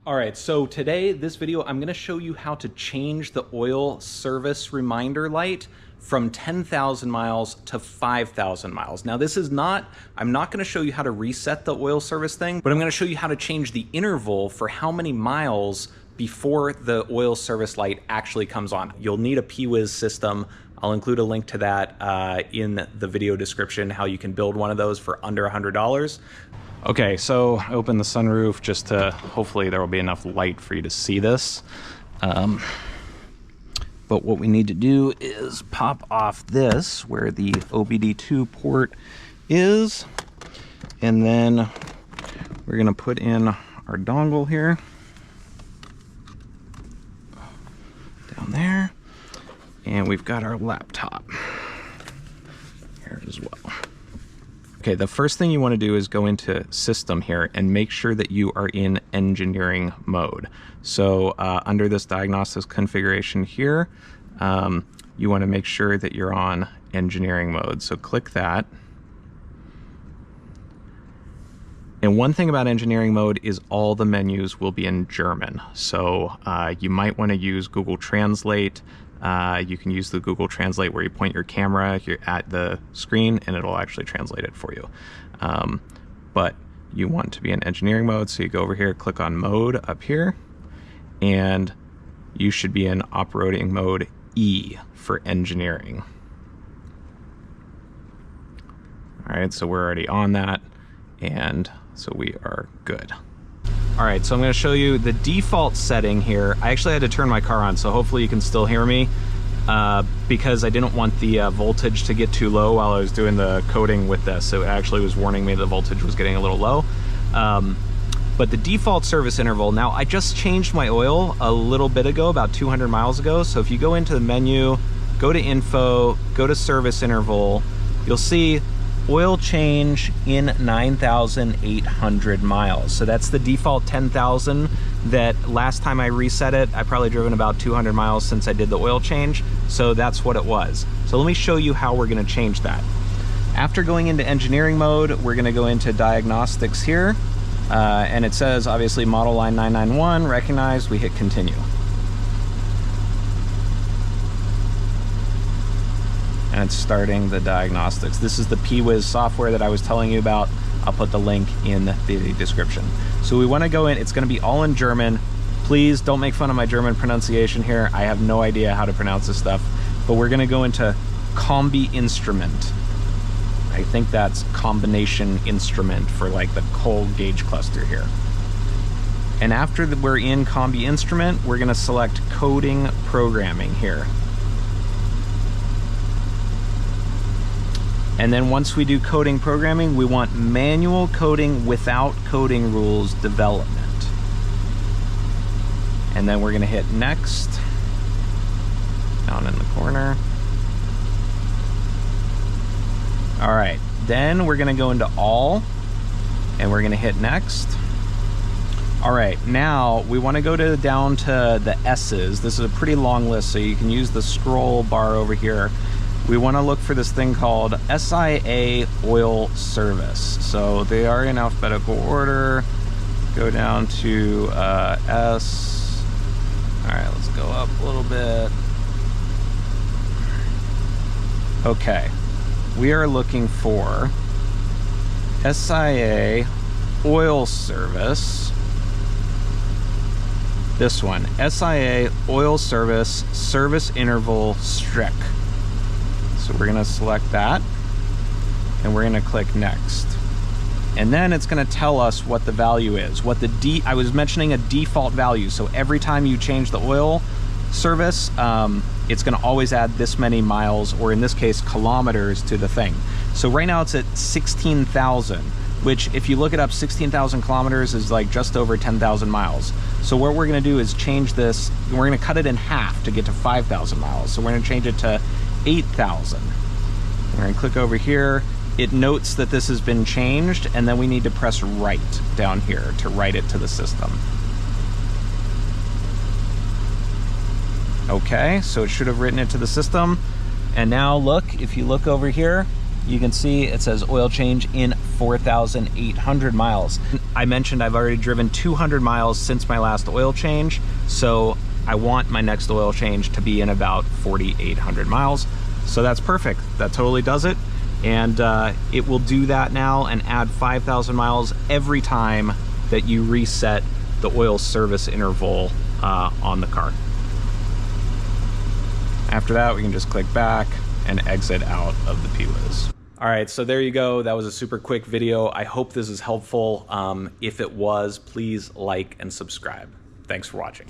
All right, so today, this video, I'm gonna show you how to change the oil service reminder light from 10,000 miles to 5,000 miles. Now this is not, I'm not gonna show you how to reset the oil service thing, but I'm gonna show you how to change the interval for how many miles before the oil service light actually comes on. You'll need a PIWIS system. I'll include a link to that in the video description, how you can build one of those for under $100. Okay, so I opened the sunroof just to, hopefully there will be enough light for you to see this. But what we need to do is pop off this where the OBD2 port is, and then we're gonna put in our dongle here, down there, and we've got our laptop here as well. Okay, the first thing you want to do is go into system here and make sure that you are in engineering mode. So under this diagnostics configuration here, you want to make sure that you're on engineering mode. So click that. And one thing about engineering mode is all the menus will be in German. So you might want to use Google Translate. You can use the Google Translate where you point your camera at the screen and it'll actually translate it for you. But you want to be in engineering mode, so you go over here, click on mode up here, and you should be in operating mode E for engineering. All right, so we're already on that, and so we are good. All right, so I'm gonna show you the default setting here. I actually had to turn my car on, so hopefully you can still hear me because I didn't want the voltage to get too low while I was doing the coding with this. So it actually was warning me the voltage was getting a little low. But the default service interval, now I just changed my oil a little bit ago, about 200 miles ago. So if you go into the menu, go to info, go to service interval, you'll see oil change in 9,800 miles. So that's the default 10,000 that last time I reset it, I probably driven about 200 miles since I did the oil change. So that's what it was. So let me show you how we're gonna change that. After going into engineering mode, we're gonna go into diagnostics here. And it says, obviously, model line 991, recognized, we hit continue. And it's starting the diagnostics. This is the PIWIS software that I was telling you about. I'll put the link in the description. So we want to go in, it's going to be all in German. Please don't make fun of my German pronunciation here. I have no idea how to pronounce this stuff, but we're going to go into Kombi instrument. I think that's combination instrument for like the coal gauge cluster here. And after we're in Kombi instrument, we're going to select coding programming here. And then once we do coding programming, we want manual coding without coding rules development. And then we're gonna hit next, down in the corner. All right, then we're gonna go into all, and we're gonna hit next. All right, now we wanna go down to the S's. This is a pretty long list, so you can use the scroll bar over here. We want to look for this thing called SIA oil service. So they are in alphabetical order. Go down to S. All right, let's go up a little bit. Okay, we are looking for SIA oil service. This one, SIA oil service, service interval strict. So we're gonna select that, and we're gonna click next. And then it's gonna tell us what the value is. I was mentioning a default value, so every time you change the oil service, it's gonna always add this many miles, or in this case, kilometers to the thing. So right now it's at 16,000, which if you look it up, 16,000 kilometers is like just over 10,000 miles. So what we're gonna do is change this, and we're gonna cut it in half to get to 5,000 miles. So we're gonna change it to 8,000. We're gonna click over here. It notes that this has been changed, and then we need to press write down here to write it to the system. Okay, so it should have written it to the system. And now look, if you look over here, you can see it says oil change in 4,800 miles. I mentioned I've already driven 200 miles since my last oil change, so I want my next oil change to be in about 4,800 miles. So that's perfect. That totally does it. And it will do that now and add 5,000 miles every time that you reset the oil service interval on the car. After that, we can just click back and exit out of the PIWIS. All right, so there you go. That was a super quick video. I hope this is helpful. If it was, please like and subscribe. Thanks for watching.